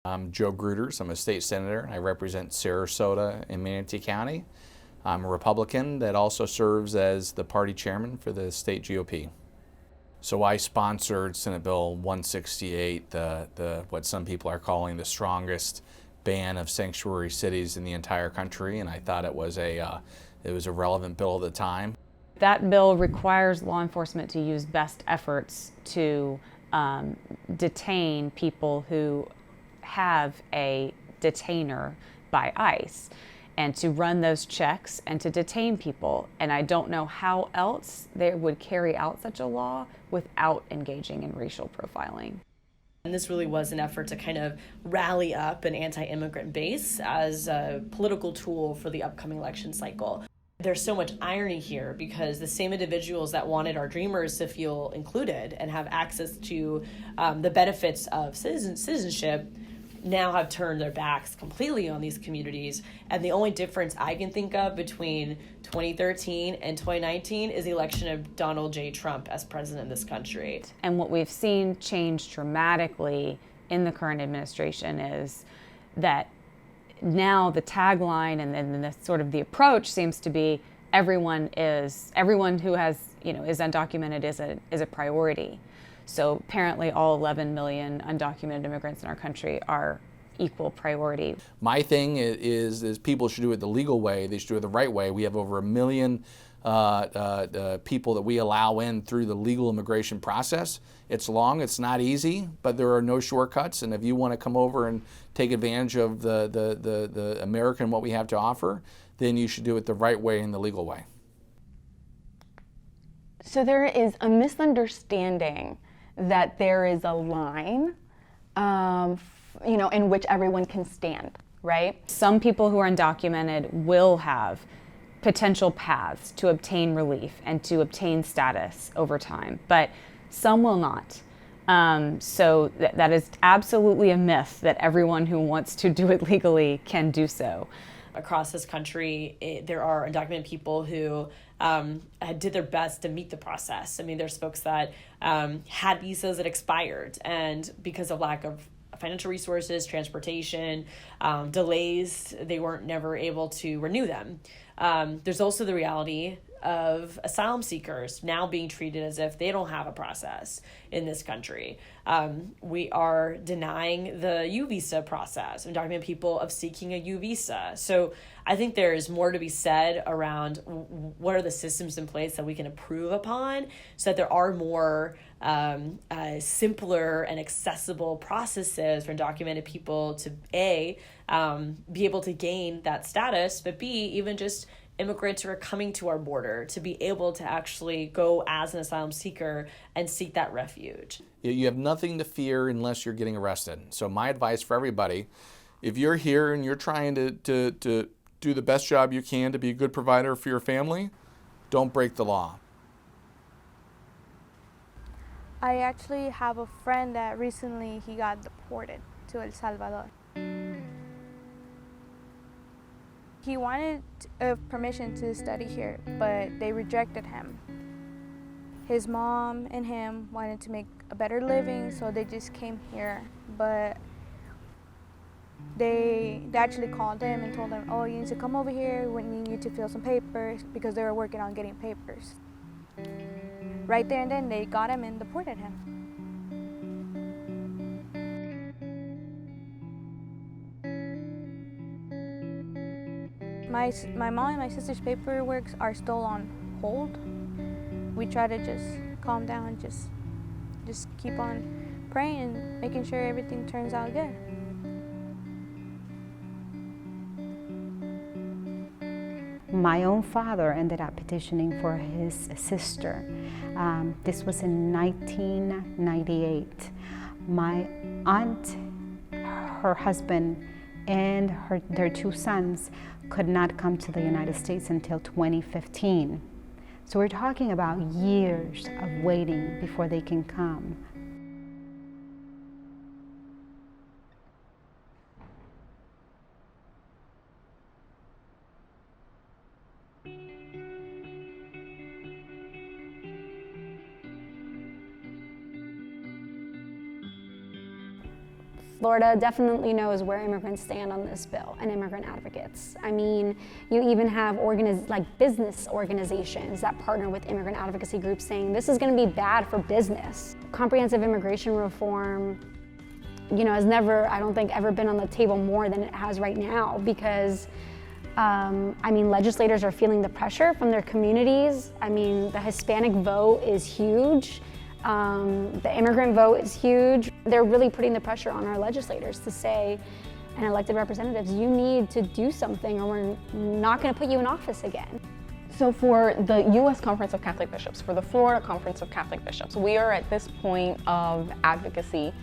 I'm Joe Gruters. I'm a state senator. I represent Sarasota and Manatee County. I'm a Republican that also serves as the party chairman for the state GOP. So I sponsored Senate Bill 168, the what some people are calling the strongest ban of sanctuary cities in the entire country, and I thought it was a relevant bill at the time. That bill requires law enforcement to use best efforts to detain people who have a detainer by ICE, and to run those checks and to detain people. And I don't know how else they would carry out such a law without engaging in racial profiling. And this really was an effort to kind of rally up an anti-immigrant base as a political tool for the upcoming election cycle. There's so much irony here because the same individuals that wanted our dreamers to feel included and have access to the benefits of citizenship now have turned their backs completely on these communities. And the only difference I can think of between 2013 and 2019 is the election of Donald J. Trump as president of this country. And what we've seen change dramatically in the current administration is that now the tagline and then the sort of the approach seems to be everyone who has, is undocumented is a priority. So apparently all 11 million undocumented immigrants in our country are equal priority. My thing is people should do it the legal way. They should do it the right way. We have over 1 million people that we allow in through the legal immigration process. It's long, it's not easy, but there are no shortcuts. And if you want to come over and take advantage of the American, what we have to offer, then you should do it the right way and the legal way. So there is a misunderstanding that there is a line, in which everyone can stand, right? Some people who are undocumented will have potential paths to obtain relief and to obtain status over time, but some will not. So that is absolutely a myth that everyone who wants to do it legally can do so. Across this country, there are undocumented people who did their best to meet the process. I mean, there's folks that had visas that expired, and because of lack of financial resources, transportation, delays, they weren't never able to renew them. There's also the reality of asylum seekers now being treated as if they don't have a process in this country. We are denying the U visa process, undocumented people of seeking a U visa. So I think there is more to be said around what are the systems in place that we can improve upon so that there are more simpler and accessible processes for undocumented people to A, be able to gain that status, but B, even just immigrants who are coming to our border to be able to actually go as an asylum seeker and seek that refuge. You have nothing to fear unless you're getting arrested. So my advice for everybody, if you're here and you're trying to do the best job you can to be a good provider for your family, don't break the law. I actually have a friend that recently he got deported to El Salvador. He wanted permission to study here, but they rejected him. His mom and him wanted to make a better living, so they just came here. But they actually called him and told him, oh, you need to come over here, we need you to fill some papers, because they were working on getting papers. Right there and then, they got him and deported him. My mom and my sister's paperwork are still on hold. We try to just calm down, just keep on praying and making sure everything turns out good. My own father ended up petitioning for his sister. This was in 1998. My aunt, her husband, and their 2 sons could not come to the United States until 2015. So we're talking about years of waiting before they can come. Florida definitely knows where immigrants stand on this bill and immigrant advocates. I mean, you even have business organizations that partner with immigrant advocacy groups saying this is going to be bad for business. Comprehensive immigration reform, has never, I don't think, ever been on the table more than it has right now because legislators are feeling the pressure from their communities. The Hispanic vote is huge. The immigrant vote is huge. They're really putting the pressure on our legislators to say, and elected representatives, you need to do something or we're not going to put you in office again. So for the U.S. Conference of Catholic Bishops, for the Florida Conference of Catholic Bishops, we are at this point of advocacy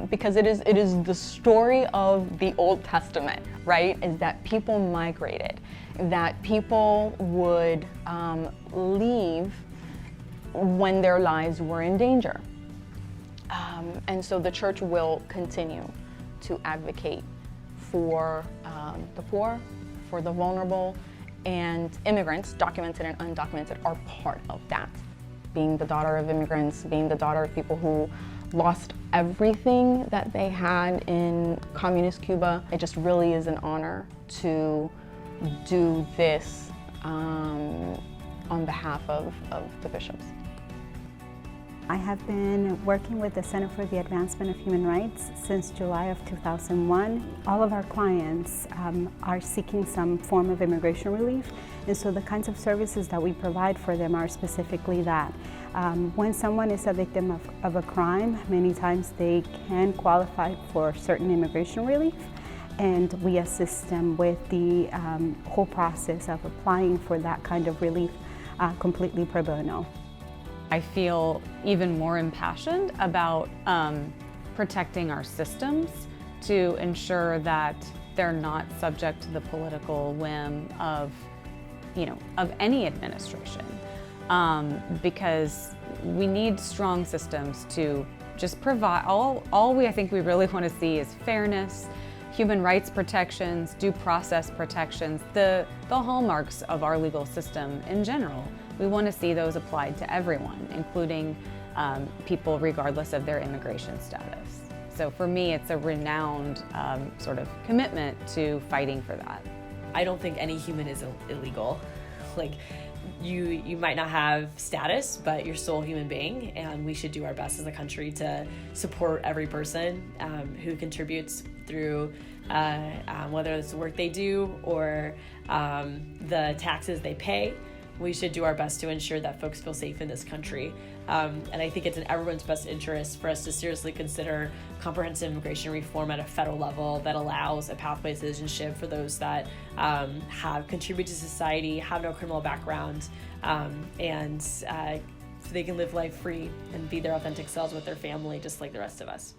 because it is the story of the Old Testament, right? Is that people migrated, that people would leave when their lives were in danger. And so the church will continue to advocate for the poor, for the vulnerable, and immigrants, documented and undocumented, are part of that. Being the daughter of immigrants, being the daughter of people who lost everything that they had in communist Cuba, it just really is an honor to do this on behalf of the bishops. I have been working with the Center for the Advancement of Human Rights since July of 2001. All of our clients are seeking some form of immigration relief, and so the kinds of services that we provide for them are specifically that. When someone is a victim of a crime, many times they can qualify for certain immigration relief, and we assist them with the whole process of applying for that kind of relief completely pro bono. I feel even more impassioned about protecting our systems to ensure that they're not subject to the political whim of any administration. Because we need strong systems to just provide, I think we really want to see is fairness, human rights protections, due process protections, the hallmarks of our legal system in general. We want to see those applied to everyone, including people regardless of their immigration status. So for me, it's a renowned sort of commitment to fighting for that. I don't think any human is illegal. You might not have status, but you're still a human being, and we should do our best as a country to support every person who contributes through whether it's the work they do or the taxes they pay. We should do our best to ensure that folks feel safe in this country. And I think it's in everyone's best interest for us to seriously consider comprehensive immigration reform at a federal level that allows a pathway to citizenship for those that have contributed to society, have no criminal background, and so they can live life free and be their authentic selves with their family just like the rest of us.